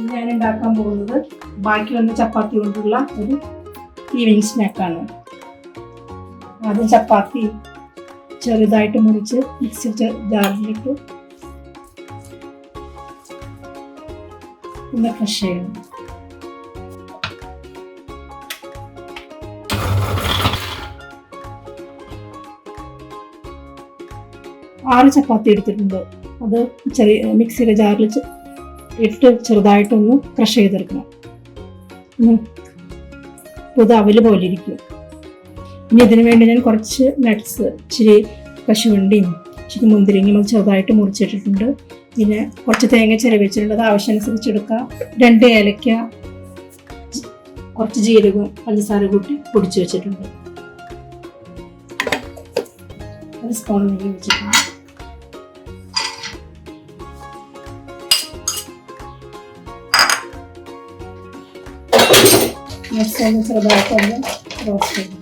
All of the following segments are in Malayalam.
ഞാൻ ഉണ്ടാക്കാൻ പോകുന്നത് ബാക്കി വന്ന ചപ്പാത്തി കൊണ്ടുള്ള ഒരു ഈവനിങ് സ്നാക്കാണ്. ആദ്യം ചപ്പാത്തി ചെറുതായിട്ട് മുറിച്ച് മിക്സി ജാറിലിട്ട് ഒന്ന് ക്രഷ് ചെയ്യണം. ആറ് ചപ്പാത്തി എടുത്തിട്ടുണ്ട്. അത് ചെറിയ മിക്സിയുടെ ജാറിൽ ഇട്ട് ചെറുതായിട്ടൊന്ന് ക്രഷ് ചെയ്തെടുക്കണം. ഇത് അവല് പോലെ ഇരിക്കും. ഇനി ഇതിനു വേണ്ടി ഞാൻ കുറച്ച് നട്ട്സ്, ഇച്ചിരി കശുവണ്ടിയും ഇച്ചിരി മുന്തിരിങ്ങയും അത് ചെറുതായിട്ട് മുറിച്ചിട്ടിട്ടുണ്ട്. പിന്നെ കുറച്ച് തേങ്ങ ചിരവി വെച്ചിട്ടുണ്ട്, അത് ആവശ്യമനുസരിച്ച് എടുക്കുക. 2 ഏലക്ക, കുറച്ച് ജീരകവും പഞ്ചസാര കൂട്ടി പൊടിച്ച് വെച്ചിട്ടുണ്ട്. ഒരു സ്പൂൺ നെയ്യ് വെച്ചിട്ടുണ്ട്. നട്ട്സ് ചെറുതായിട്ടൊന്ന് റോസ്റ്റ് ചെയ്യും.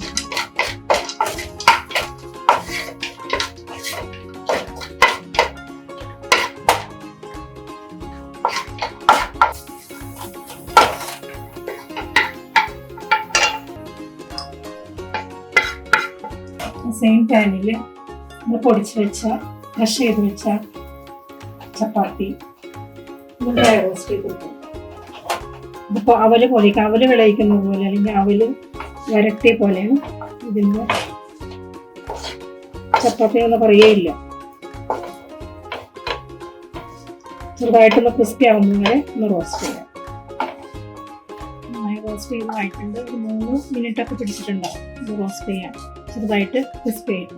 സെയിം പാനിൽ നമ്മൾ പൊടിച്ച് വെച്ച ക്രഷ് ചെയ്ത് വെച്ച ചപ്പാത്തി ഡ്രൈ റോസ്റ്റ് ചെയ്ത് കൊടുക്കും. ഇതിപ്പോൾ അവല് പോലെ, അവല് വിളയിക്കുന്ന പോലെ അല്ലെങ്കിൽ അവല് വരട്ടിയ പോലെയാണ് ഇതിൻ്റെ ചപ്പാത്തി എന്ന് പറയുകയില്ല. ചെറുതായിട്ടൊന്ന് ക്രിസ്പി ആവുന്നത് വരെ ഒന്ന് റോസ്റ്റ് ചെയ്യാം. നന്നായി റോസ്റ്റ് ചെയ്തതായിട്ടുണ്ട്. ഒരു 3 മിനിറ്റൊക്കെ പിടിച്ചിട്ടുണ്ടാവും ഇത് റോസ്റ്റ് ചെയ്യാൻ. ചെറുതായിട്ട് ക്രിസ്പി ആയിട്ട്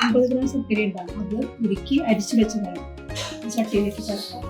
50 ഗ്രാം ചക്കരി ഉണ്ടാകും. അത് ഉരുക്കി അരിച്ചു വെച്ചതാണ് ചട്ടിയിലേക്ക് ചേർക്കാം.